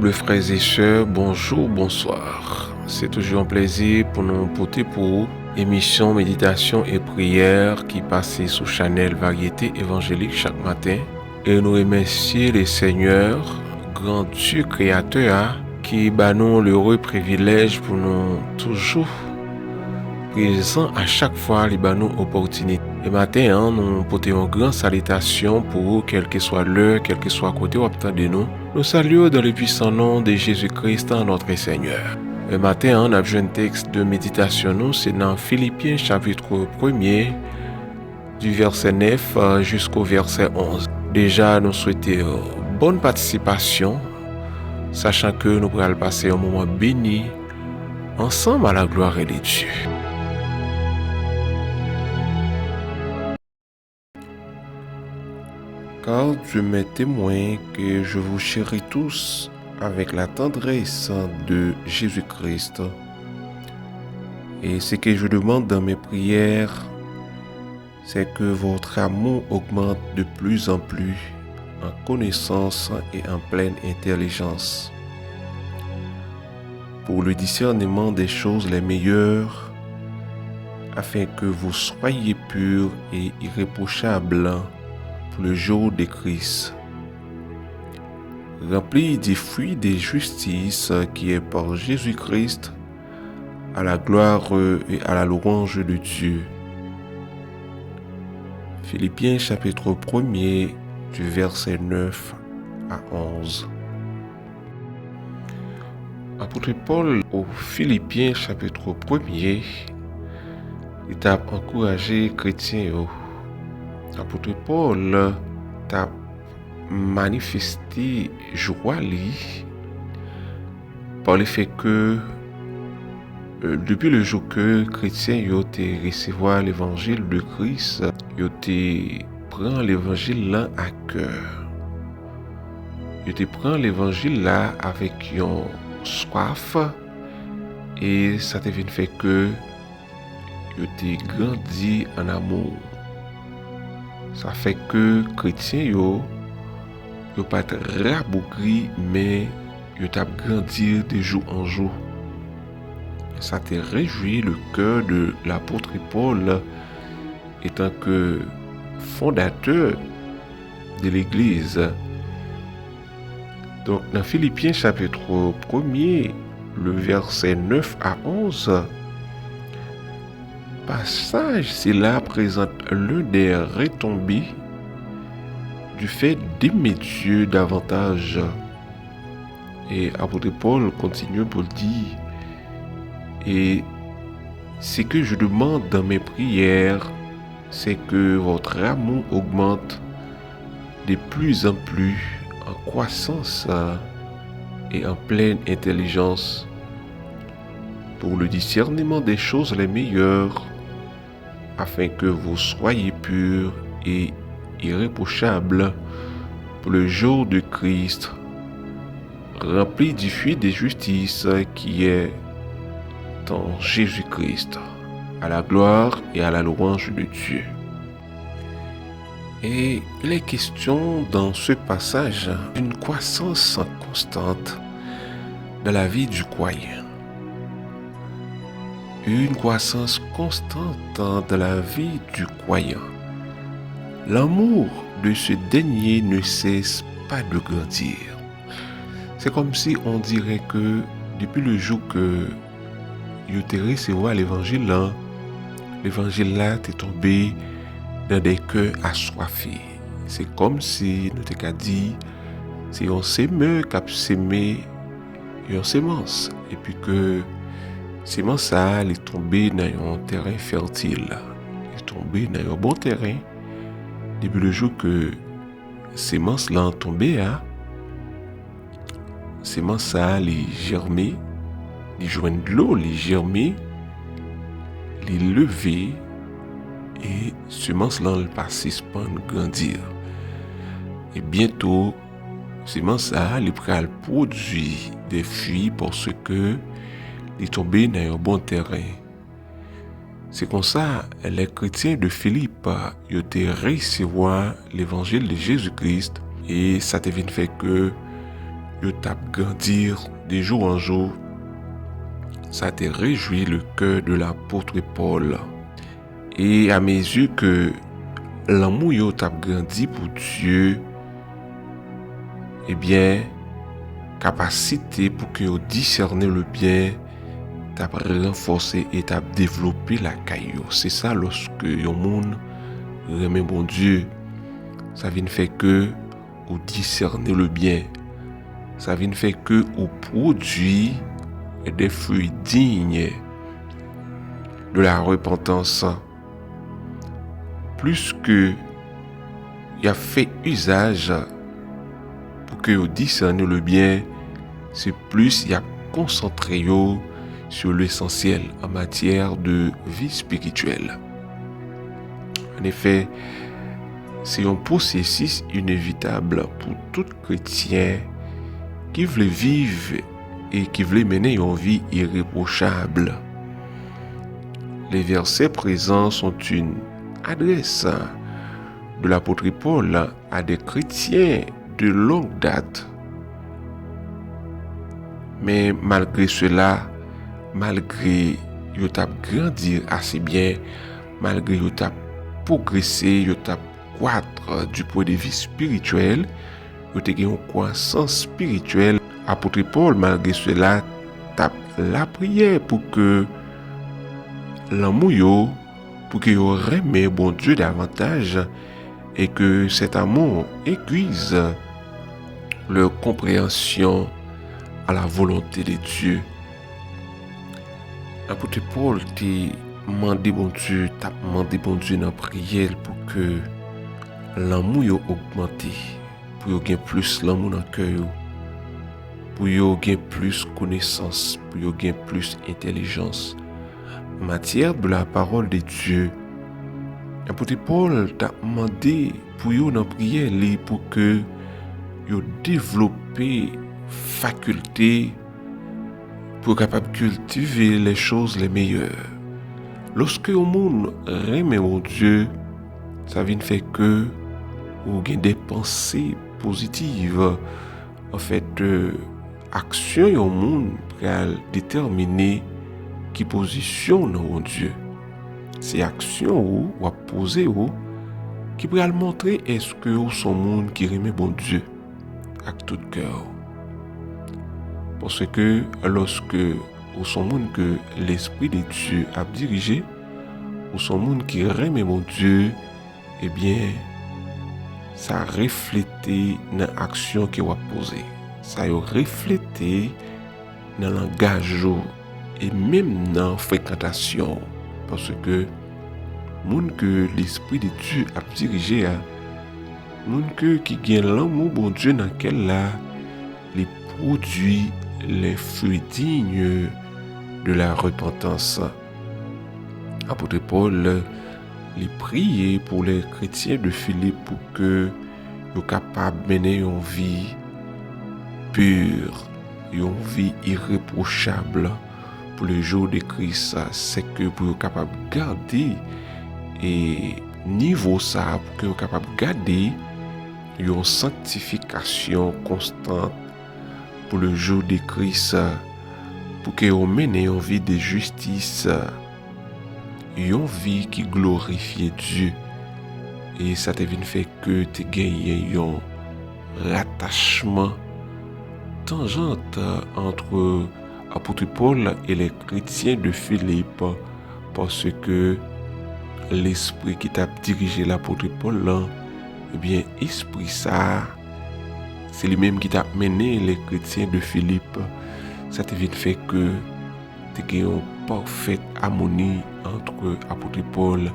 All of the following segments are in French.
Adorables frères et sœurs, bonjour, bonsoir. C'est toujours un plaisir pour nous porter pour émission, méditation et prière qui passe sous Chanel Variété Évangélique chaque matin. Et nous remercier les seigneurs, grand Dieu créateur, qui nous l'heureux privilège pour nous toujours présents à chaque fois les nous opportunités. Et matin, nous portons une grande salutation pour vous, quelle que soit l'heure, quel que soit côté où de nous. Nous saluons dans le puissant nom de Jésus-Christ, notre Seigneur. Et matin, on a vu un texte de méditation, nous, c'est dans Philippiens chapitre 1er, du verset 9 jusqu'au verset 11. Déjà, nous souhaitons bonne participation, sachant que nous pourrons passer un moment béni ensemble à la gloire de Dieu. Car Dieu m'est témoin que je vous chéris tous avec la tendresse de Jésus-Christ. Et ce que je demande dans mes prières, c'est que votre amour augmente de plus en plus en connaissance et en pleine intelligence, pour le discernement des choses les meilleures, afin que vous soyez purs et irréprochables pour le jour de Christ, rempli des fruits de justice qui est par Jésus-Christ, à la gloire et à la louange de Dieu. Philippiens chapitre 1er, du verset 9 à 11. Apôtre Paul au Philippiens chapitre 1er, il a encouragé les chrétiens. Apôtre Paul a manifesté joie par le fait que depuis le jour que les chrétiens ont recevoir l'évangile de Christ, ils ont prend l'évangile là à cœur. Ils ont prend l'évangile là avec une soif, et ça te fait que ils ont grandi en amour. Ça fait que les chrétiens yo pas rabougri, mais yo t'a grandi de jour en jour. Ça te réjouit le cœur de l'apôtre Paul, étant que fondateur de l'Église. Donc dans Philippiens chapitre 1er, le verset 9 à 11, passage cela présente l'un des retombées du fait d'aimer Dieu davantage. Et apôtre Paul continue pour dire, et ce que je demande dans mes prières, c'est que votre amour augmente de plus en plus en croissance et en pleine intelligence, pour le discernement des choses les meilleures, afin que vous soyez purs et irréprochables pour le jour de Christ, remplis du fruit de justice qui est en Jésus-Christ, à la gloire et à la louange de Dieu. Et il est question dans ce passage d'une croissance constante dans la vie du croyant. Une croissance constante dans la vie du croyant. L'amour de ce dernier ne cesse pas de grandir. C'est comme si on dirait que depuis le jour que vous avez reçu l'évangile là t'est tombé dans des cœurs assoiffés. C'est comme si nous t'avons dit, c'est un semeur qui a semé une semence, et puis que semence ça est tombé dans un terrain fertile, est tombé dans un bon terrain. Depuis le jour que semence là est tombée, semence ça est germé, il joint de l'eau, il germé, il levé, et semence là elle passe à grandir. Et bientôt semence ça elle va produire des fruits parce que il est tombé dans un bon terrain. C'est comme ça les chrétiens de Philippe ils ont reçu l'évangile de Jésus-Christ, et ça te fait que yo tap grandir de jour en jour, ça te réjouit le cœur de l'apôtre Paul. Et à mesure que l'amour yo tap grandi pour Dieu, eh bien, capacité pour que yo discerner le bien, t'a renforcé et t'a développé la caillou. C'est ça lorsque yon moun remet bon Dieu, ça vient faire que ou discerner le bien. Ça vient faire que ou produit des fruits dignes de la repentance. Plus que y a fait usage pour que vous discerniez le bien, c'est plus y a concentré yo sur l'essentiel en matière de vie spirituelle. En effet, c'est un processus inévitable pour tout chrétien qui veut vivre et qui veut mener une vie irréprochable. Les versets présents sont une adresse de l'apôtre Paul à des chrétiens de longue date. Mais malgré cela, malgré yo tap grandir assez bien, malgré yo tap progresser, yo tap croître du point de vue spirituel, yo te gen une croissance spirituelle, apôtre Paul malgré cela tap la prière pour que l'amour yo, pour que yo remet bon Dieu davantage et que cet amour aiguise leur compréhension à la volonté de Dieu. Apôtre Paul t'a demandé bon Dieu dans la prière pour que l'amour yo augmente, pour yo gain plus l'amour dans le cœur, pour yo gain plus connaissance, pour yo gain plus intelligence en matière de la parole de Dieu. Apôtre Paul t'a demandé pour yo dans la prière pour que yo développer faculté pour capable cultiver les choses les meilleures. Lorsque au monde remet mon Dieu, ça vient faire que ou gain des pensées positives. En fait, action au monde pour déterminer qui position dans mon Dieu. C'est action ou à poser ou qui pourrait montrer est-ce que ou son monde qui remet bon Dieu avec tout cœur. Parce que lorsque ou son monde que l'esprit de Dieu a dirigé, ou son monde qui remet mon Dieu, eh bien ça reflété dans l'action qui va poser. Ça a reflété dans le langage et même dans la fréquentation. Parce que monde que l'esprit de Dieu a dirigé, monde qui gagne l'amour bon Dieu dans lequel là les produits les fruits dignes de la repentance. Apôtre Paul les priait pour les chrétiens de Philippe pour que soient capables de mener une vie pure, une vie irréprochable pour le jour de Christ. C'est que pour être capable de garder et niveau ça, pour que soient capables de garder une sanctification constante pour le jour de Christ, pour que vous menez une vie de justice, une vie qui glorifie Dieu. Et ça te vient faire que tu gagnes un rattachement tangente entre apôtre Paul et les chrétiens de Philippe, parce que l'esprit qui t'a dirigé l'apôtre Paul là, eh bien esprit ça, c'est lui-même qui t'a mené les chrétiens de Philippe. Ça te vient faire que tu gagnes une parfaite harmonie entre apôtre Paul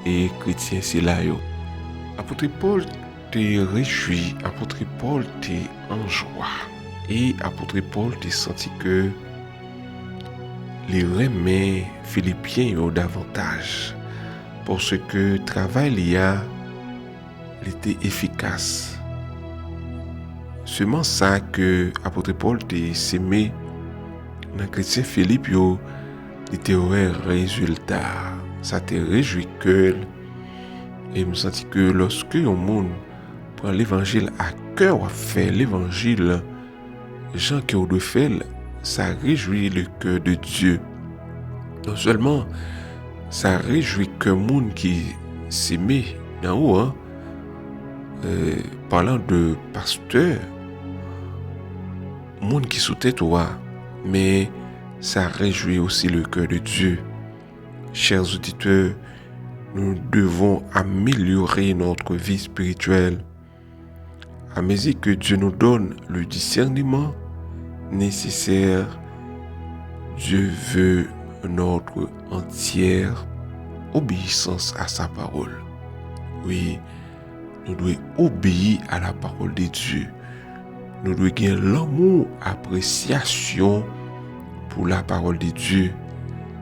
et chrétien c'est là yo. Apôtre Paul te réjouit, apôtre Paul te en joie. Et apôtre Paul te senti que les remet Philippiens yo davantage parce que travail il était efficace. Seulement ça que apôtre Paul te semé dans chrétien Philippe yo, il était un résultat. Ça te réjouit que et me senti que lorsque un monde prend l'évangile à cœur, à faire l'évangile gens qui ont de fait, ça réjouit le cœur de Dieu. Non seulement ça réjouit que monde qui s'aimait d'en haut, parlant de pasteur, monde qui sous tête mais ça réjouit aussi le cœur de Dieu. Chers auditeurs, nous devons améliorer notre vie spirituelle à mesure que Dieu nous donne le discernement nécessaire. Dieu veut notre entière obéissance à sa parole. Oui, nous devons obéir à la parole de Dieu. Nous devons gagner l'amour, appréciation pour la parole de Dieu.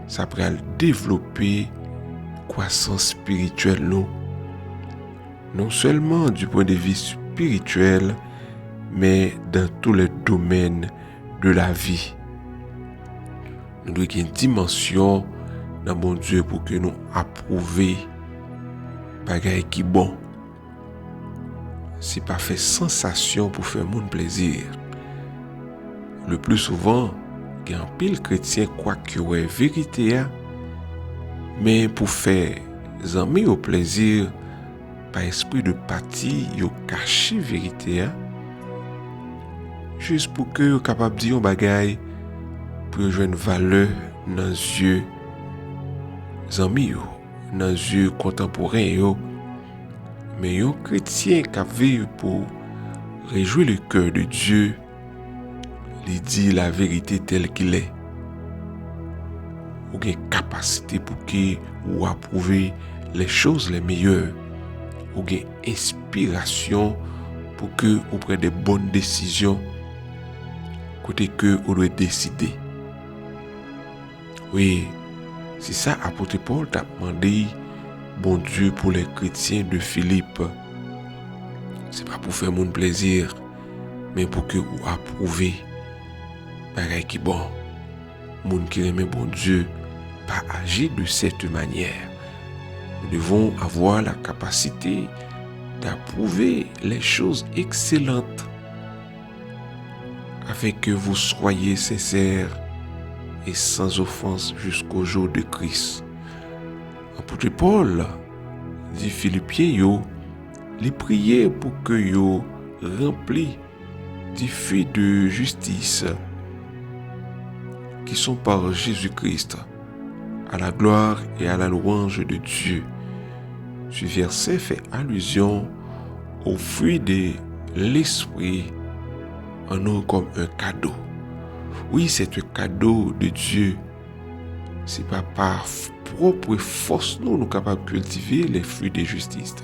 Ça pourra développer croissance spirituelle nous. Non seulement du point de vue spirituel, mais dans tous les domaines de la vie. Nous devons gagner une dimension dans mon Dieu pour que nous approuvions bagaille qui bon. C'est pas fait sensation pour faire mon plaisir. Le plus souvent, il y a un pile chrétien quoi que ouais vérité, mais pour faire amis au plaisir, par esprit de parti, yo caché vérité, juste pour que yo capable dire un bagaille pour jouer une valeur dans les yeux amis, dans les yeux contemporains. Mais un chrétien qui vit pour réjouir le cœur de Dieu, il dit la vérité telle qu'il est. Ou une capacité pour qu'il ou approuver les choses les meilleures. Ou une inspiration pour que vous preniez des bonnes décisions côté que vous doit décider. Oui, c'est ça apôtre Paul t'a demandé bon Dieu pour les chrétiens de Philippe. C'est pas pour faire mon plaisir, mais pour que vous approuvez pareil qui bon. Moun qui aime bon Dieu pas agir de cette manière. Nous devons avoir la capacité d'approuver les choses excellentes afin que vous soyez sincères et sans offense jusqu'au jour de Christ. Apôtre Paul dit Philippiens les prier pour que yo remplis des fruits de justice qui sont par Jésus-Christ à la gloire et à la louange de Dieu. Ce verset fait allusion aux fruits de l'esprit en nous comme un cadeau. Oui, c'est un cadeau de Dieu. C'est pas par propre force nous sommes capables de cultiver les fruits de justice.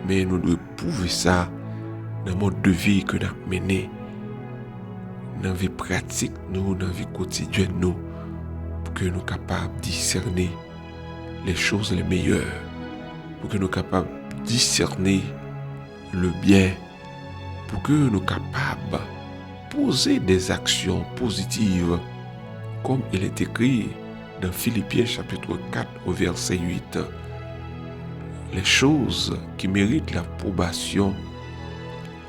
Mais nous devons prouver ça dans le mode de vie que nous avons mené, dans la vie pratique, dans la vie quotidienne, pour que nous soyons capables de discerner les choses les meilleures, pour que nous soyons capables de discerner le bien, pour que nous soyons capables de poser des actions positives, comme il est écrit dans Philippiens chapitre 4 au verset 8. Les choses qui méritent l'approbation,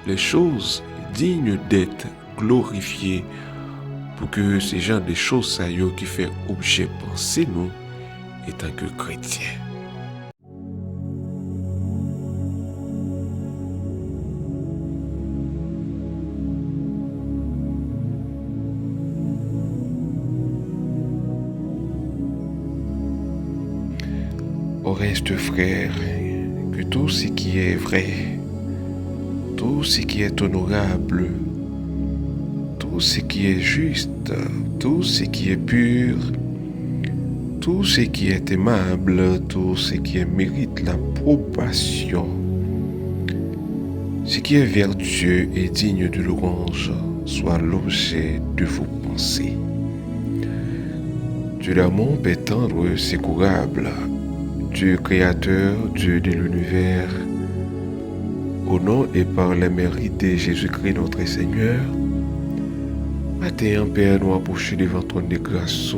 les choses dignes d'être glorifiées, pour que ces gens de choses qui fait objet penser nous étant que chrétiens. Au reste, frère, que tout ce qui est vrai, tout ce qui est honorable, tout ce qui est juste, tout ce qui est pur, tout ce qui est aimable, tout ce qui mérite l'approbation, ce qui est vertueux et digne de louange, soit l'objet de vos pensées. Dieu d'amour, Père tendre, secourable, Dieu créateur, Dieu de l'univers, au nom et par les mérites de Jésus-Christ notre Seigneur, matin, Père, nous approchons devant ton de grâce.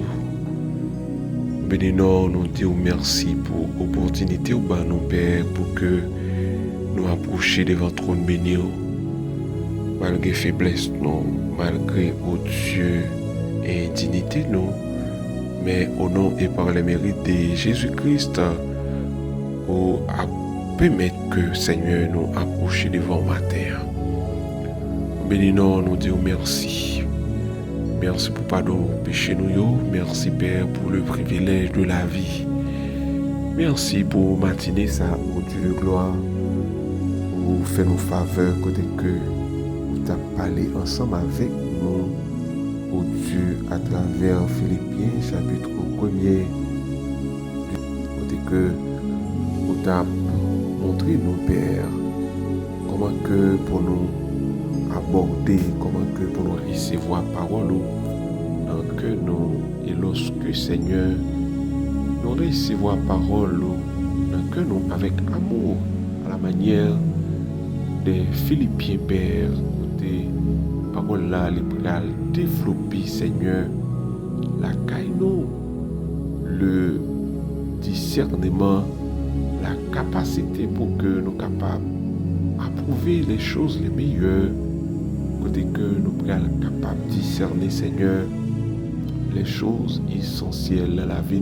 Bénis-nous, nous disons merci pour l'opportunité au bas, nous, Père, pour que nous approchions devant ton béni. malgré faiblesse nous, malgré, oh Dieu, indignité nous, mais au nom et par les mérites de Jésus-Christ, oh, à permettre que Seigneur nous approche devant matin. Bénis-nous, nous disons merci. Merci pour pardon péché nous, merci Père pour le privilège de la vie. Merci pour matinée ça, oh Dieu de gloire, pour faire nos faveurs côté que vous t'as parlé ensemble avec nous, oh Dieu, à travers Philippiens chapitre 1er, côté que vous t'as montré nos pères, comment que pour nous aborder, comment que pour nous recevoir parole dans que nous, et lorsque Seigneur nous recevons parole dans que nous avec amour à la manière des Philippiens Père, côté parole là les pral développer Seigneur la caille nous le discernement, la capacité pour que nous capables approuver les choses les meilleures, côté que nous pral capables de discerner Seigneur les choses essentielles de la vie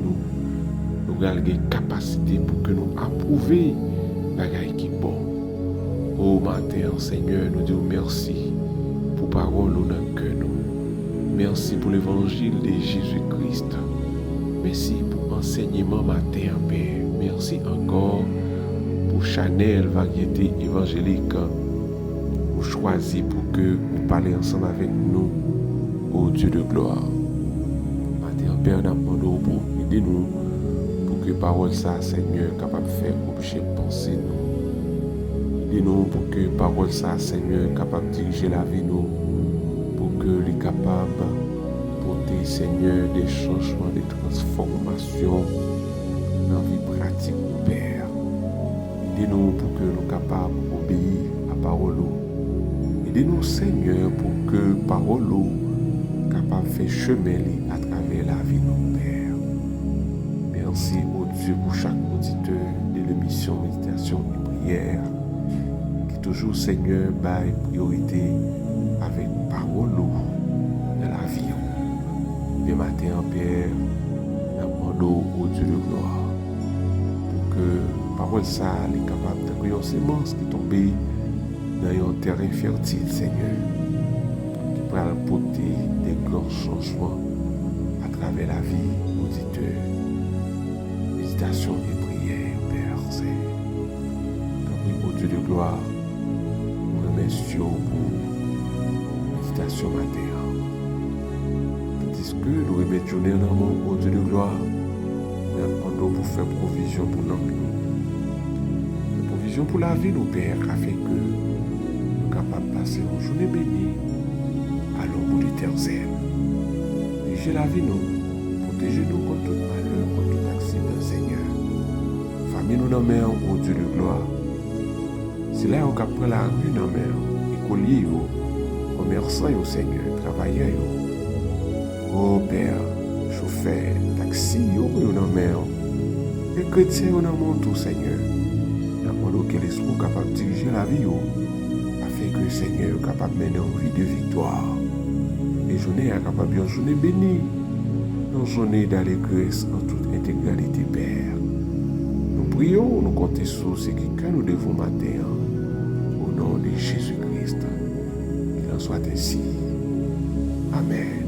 nous avons des capacités pour que nous approuvions les qui bon. Au matin, Seigneur, nous disons merci pour parole dans que nous. Merci pour l'évangile de Jésus-Christ. Merci pour enseignement matin, Père. Merci encore pour Chanel variété évangélique. Vous choisissez pour que vous parlez ensemble avec nous, ô Dieu de gloire. Matin, Père, nous demandons pour aider nous. Que parole ça, Seigneur, capable de faire objet de penser nous. Aidez-nous pour que parole ça, Seigneur, capable de diriger la vie nous, pour que les capables de porter, Seigneur, des changements, des transformations dans la vie pratique, mon Père. Aidez-nous pour que nous capables d'obéir à parole. Aidez-nous, Seigneur, pour que parole capable de faire chemin à travers la vie, mon Père. Merci, oh Dieu, pour chaque auditeur de l'émission Méditation et Prière, qui toujours, Seigneur, baille priorité avec parole de la vie. Le matin, Père, nous demandons au Dieu de gloire, pour que parole ça est capable d'accueillir ces semence qui tombent dans un terrain fertile, Seigneur, qui peut apporter des grands changements à travers la vie auditeur. Méditation et prière, Père Saint. Au Dieu de gloire, nous remercions pour méditation matin. Tandis que nous remettons dans au Dieu de gloire, nous demandons pour faire provision pour nous. Provision pour la vie, nos Pères, afin que nous soyons capables de passer une journée bénie à l'ombre du l'éternel. Dirigez la vie, nous, protégez-nous contre tout malheur, contre tout accident, Seigneur. Famille nous nommons au Dieu de gloire. C'est là qu'on prend la rue dans écoliers, commerçants, Seigneur, travailleurs. Oh Père, chauffeur, taxi, nous nommons. Les chrétiens, nous nommons tout, Seigneur. Nous demandons que l'esprit soit capable de diriger la vie, afin que le Seigneur soit capable de mener une vie de victoire. Les journées sont capables de journée bénie, une journée d'allégresse en toute intégralité, Père. Nous prions, nous comptons sur ce que nous devons matin, au nom de Jésus-Christ. Qu'il en soit ainsi. Amen.